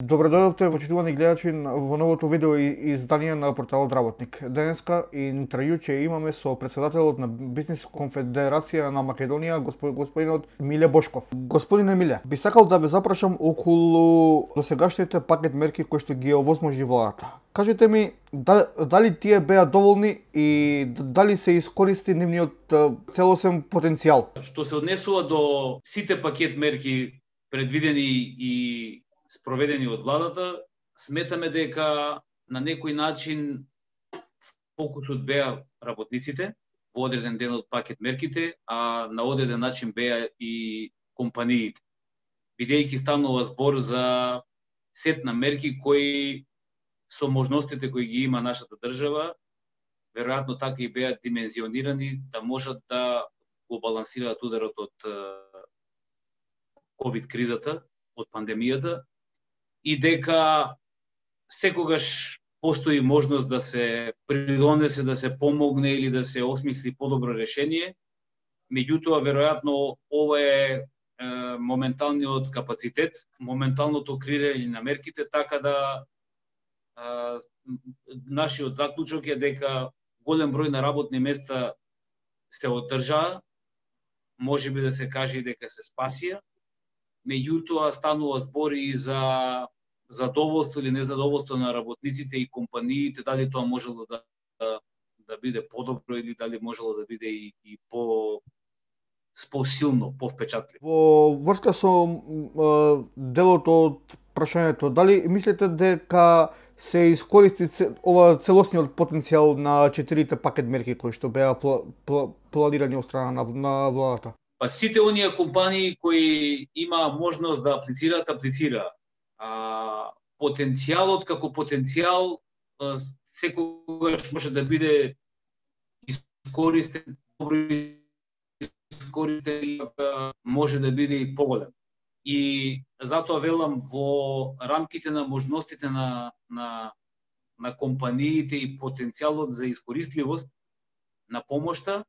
Добро дојдовте, почитувани гледачи, во новото видео издание на порталот Работник. Денеска интервју ќе имаме со претседателот на Бизнис конфедерација на Македонија, господинот Миле Бошков. Господине Миле, би сакал да ве запрашам околу досегашните пакет мерки кои што ги овозможи владата. Кажете ми, дали тие беа доволни и дали се искористи нивниот целосен потенцијал? Што се однесува до сите пакет мерки предвидени и спроведени од владата, сметаме дека на некој начин фокусот беа работниците во одреден дел од пакет мерките, а на одреден начин беа и компаниите. Бидејќи станува збор за сет на мерки кои со можностите кои ги има нашата држава, веројатно така и беа димензионирани да можат да го балансираат ударот од ковид кризата, од пандемијата, и дека секогаш постои можност да се придонесе, да се помогне или да се осмисли подобро решение. Меѓутоа, веројатно, ова е моменталниот капацитет, моменталното креирање на мерките, така да нашиот заклучок е дека голем број на работни места се одржаа, можеби да се каже дека се спасија, меѓутоа станува збор и за задоволство или незадоволство на работниците и компаниите, дали тоа можело да биде подобро или дали можело да биде и посилно, повпечатливо. Во врска со делот од прашањето, дали мислите дека се искористи ова целосниот потенцијал на 4 пакет мерки кои што беа планирани од страна на владата? Па сите оние компании кои има можност да аплицираат. Потенцијалот како потенцијал секогаш може да биде искористен, добро искористен, може да биде и поголем. И затоа велам, во рамките на можностите на компаниите и потенцијалот за искористливост на помошта,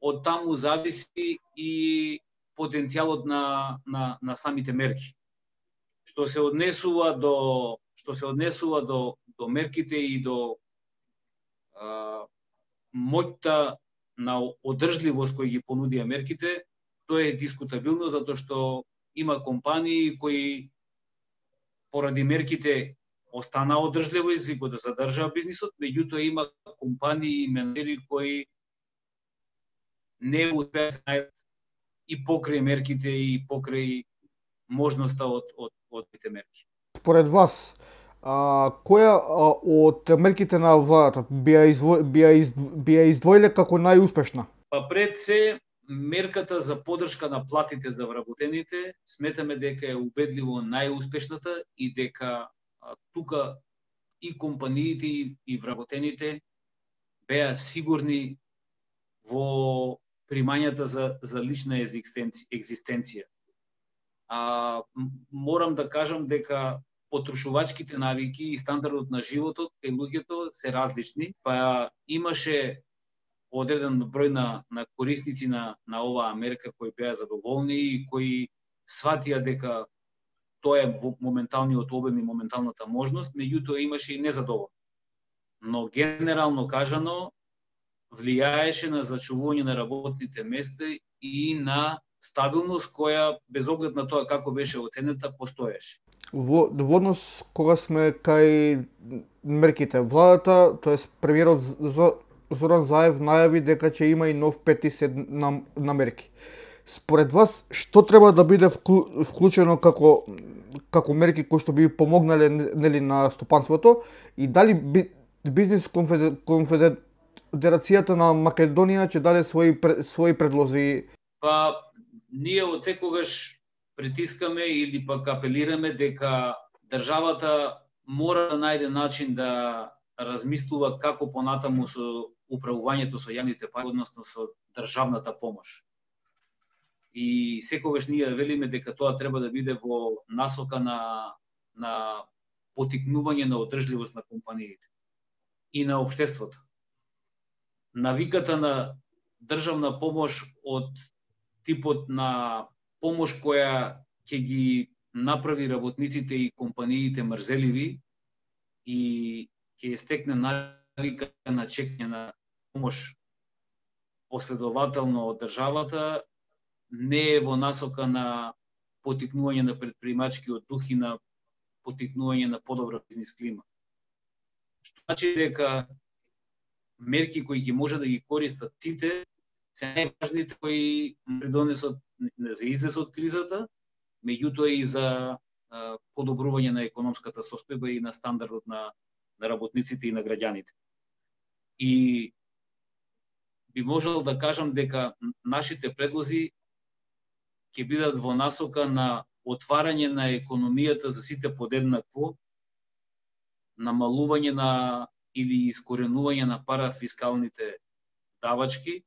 од таму зависи и потенцијалот на самите мерки. Што се однесува до мерките и до моќта на одржливост кои ги понудија мерките, тоа е дискутабилно, затоа што има компании кои поради мерките останаа одржливо и го да задржаа бизнисот, меѓутоа има компании и менеджери кои не успеа да се најдат и покрај мерките и покрај можноста од тие мерки. Според вас, која од мерките на владата бија издвоиле како најуспешна? Па пред се, мерката за поддршка на платите за вработените сметаме дека е убедливо најуспешната и дека тука и компаниите и вработените беа сигурни во примањата за лична екзистенција. Морам да кажам дека потрошувачките навики и стандардот на животот кај луѓето се различни, па имаше одреден број на корисници на оваа мерка кои беа задоволни и кои сватија дека тоа е во моменталниот обем и моменталната можност, меѓутоа имаше и незадоволни. Но генерално кажано, влијаеше на зачувување на работните места и на стабилност која, без оглед на тоа како беше оценета, постоеше. Во однос кога сме кај мерките, владата, тоест премиерот Зоран Заев најави дека ќе има и нов 5-ти сет на мерки. Според вас, што треба да биде вклучено како мерки кои што би помогнале нели на стопанството и дали Бизнис конфедерацијата на Македонија ќе даде своји предлози? Па ние од секогаш притискаме или пак апелираме дека државата мора да најде начин да размислува како понатаму со управувањето со јавните пари, односно со државната помош. И секогаш ние велиме дека тоа треба да биде во насока на потикнување на одржливост на компаниите и на општеството. Навиката на државна помош од типот на помош која ќе ги направи работниците и компаниите мрзеливи и ќе стекне навика на чекање на помош последователно од државата, не е во насока на потикнување на претприемачкиот дух и на потикнување на подобра бизнис клима. Што значи дека мерки кои ги може да ги користат сите се најважните кои придонесат за излез од кризата, меѓутоа и за подобрување на економската состојба и на стандардот на работниците и на граѓаните. И би можел да кажам дека нашите предлози ќе бидат во насока на отварање на економијата за сите подеднакво, намалување на или искоренување на парафискалните давачки.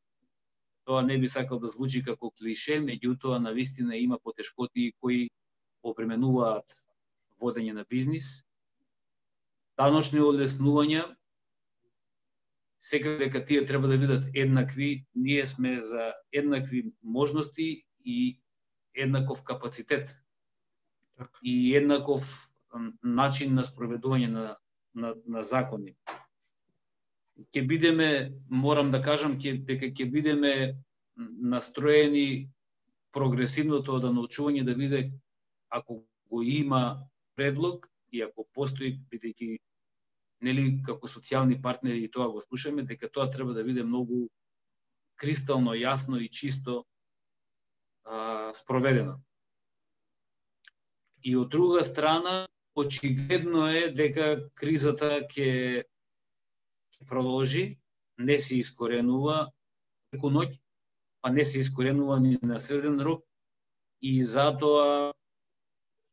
Тоа не би сакал да звучи како клише, меѓутоа навистина има потешкоти кои обременуваат водење на бизнис. Даночни олеснувања, секако дека тие треба да бидат еднакви, ние сме за еднакви можности и еднаков капацитет и еднаков начин на спроведување на закони. Ќе бидеме, морам да кажам, дека ќе бидеме настроени прогресивното да научување да биде, ако го има предлог и ако постои, бидејќи нели како социјални партнери и тоа го слушаме, дека тоа треба да биде многу кристално јасно и чисто спроведено. И од друга страна, очигледно е дека кризата ќе продолжи, не се искоренува преку ноќ, па не се искоренува ни на среден рок, и затоа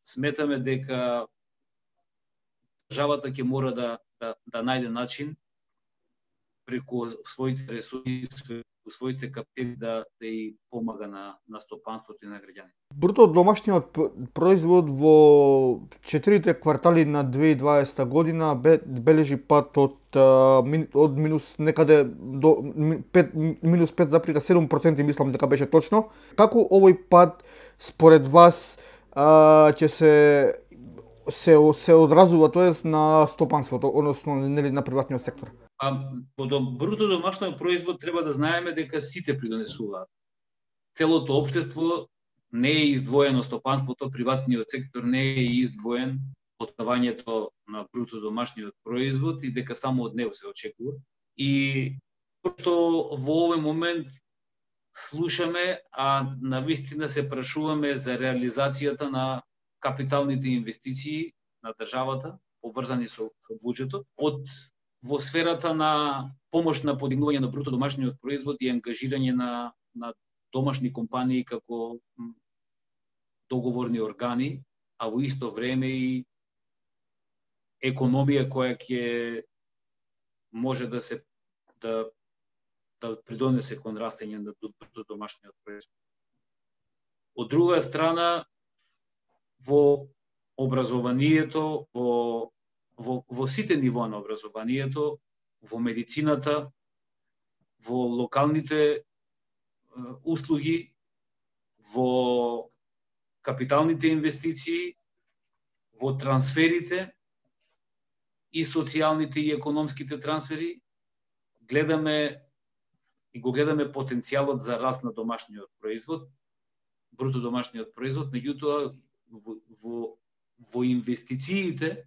сметаме дека државата ќе мора да најде начин преку своите ресурси, своите капитали да и помага на стопанството и на граѓаните. Бруто домашниот производ во 4 квартали на 2020 година бележи пат од минус некаде до минус 5,7%, мислам дека беше точно. Како овој пат според вас ќе се одразува тоест на стопанството, односно нели на приватниот сектор? Во бруто домашниот производ треба да знаеме дека сите придонесуваат. Целото општество не е издвоено, стопанството, приватниот сектор не е издвоен од давањето на бруто домашниот производ и дека само од него се очекува. И што во овој момент слушаме, а навистина се прашуваме за реализацијата на капиталните инвестиции на државата, поврзани со буџетот, во сферата на помош на подигнување на бруто домашниот производ и ангажирање на домашни компании како договорни органи, а во исто време и економија која ќе може да придонесе кон растење на бруто домашниот производ. Од друга страна, во образованието, во сите нивоа на образованието, во медицината, во локалните услуги, во капиталните инвестиции, во трансферите и социјалните и економските трансфери, го гледаме потенцијалот за раст на домашниот производ, бруто домашниот производ, меѓутоа во инвестициите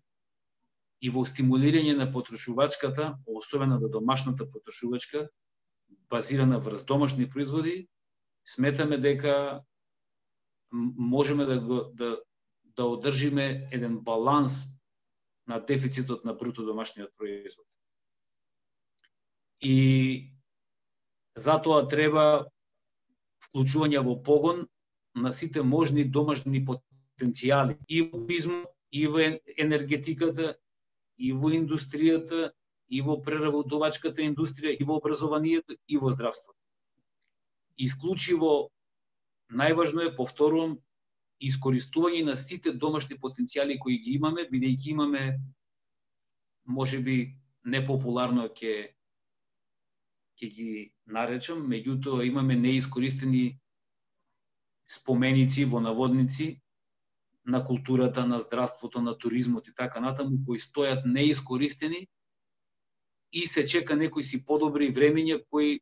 и во стимулирање на потрошувачката, особено на домашната потрошувачка, базирана врз домашни производи, сметаме дека можеме да одржиме еден баланс на дефицитот на бруто домашниот производ. И затоа треба вклучување во погон на сите можни домашни потенцијали и во туризмот, и во енергетиката, и во индустријата, и во преработувачката индустрија, и во образованието, и во здравството. Исклучиво најважно е, повторувам, искористување на сите домашни потенцијали кои ги имаме, бидејќи имаме, можеби непопуларно ќе ги наречам, меѓутоа имаме неискористени споменици во наводници на културата, на здравството, на туризмот и така натаму, кои стојат неискористени и се чека некои си подобри времења кои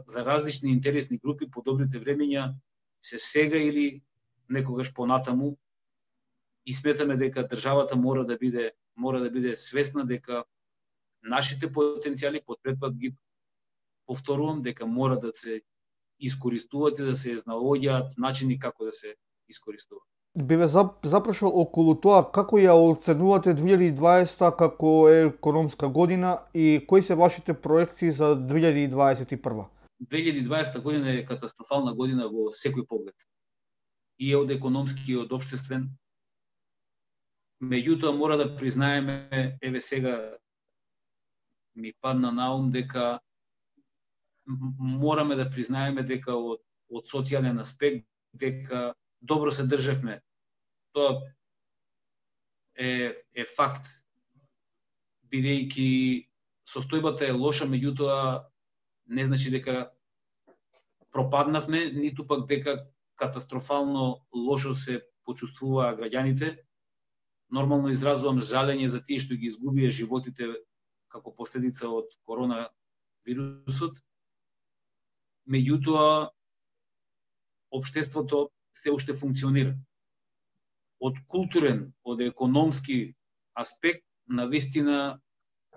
за различни интересни групи подобрите времења се сега или некогаш понатаму, и сметаме дека државата мора да биде свесна дека нашите потенцијали, потпретпат ги повторувам, дека мора да се искористуваат и да се наоѓаат начини како да се искористуваат. Би ве запрашал околу тоа како ја оценувате 2020 како економска година и кои се вашите проекции за 2021? 2020 година е катастрофална година во секој поглед. И од економски и од општествен. Меѓутоа мора да признаеме, еве сега ми падна на ум дека мораме да признаеме дека од социјален аспект дека добро се држевме. Тоа е факт. Бидејќи состојбата е лоша, меѓутоа не значи дека пропаднавме, ниту пак дека катастрофално лошо се почувствуваа граѓаните. Нормално изразувам жалење за тие што ги изгубија животите како последица од коронавирусот. Меѓутоа, општеството се уште функционира. Од културен, од економски аспект, навистина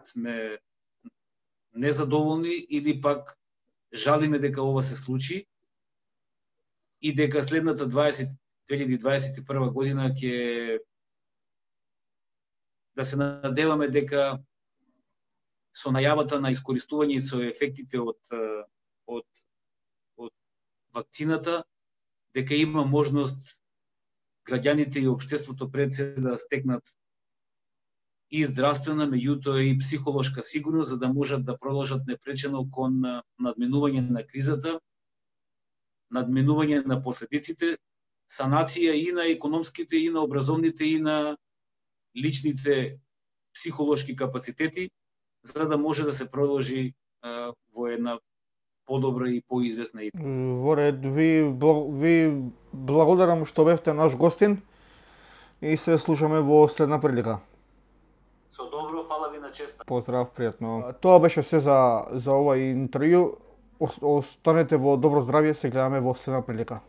сме незадоволни или пак жалиме дека ова се случи и дека следната 2021 година ќе да се надеваме дека со најавата на искористување и со ефектите од вакцината, дека има можност граѓаните и општеството пред се да стекнат и здравствена, меѓутоа и психолошка сигурност, за да можат да продолжат непречено кон надминување на кризата, надминување на последиците, санација и на економските, и на образовните, и на личните психолошки капацитети, за да може да се продолжи во една подобра и поизвестна и во ред. Ви благодарам што бевте наш гостин и се слушаме во следна прилика. Со добро, фала ви на честа. Поздрав, пријатно. Тоа беше се за овој интервју. Останете во добро здравје, се гледаме во следна прилика.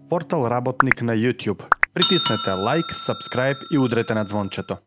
Портал Работник на YouTube. Притиснете лайк, сабскрајб и удрете на звончето.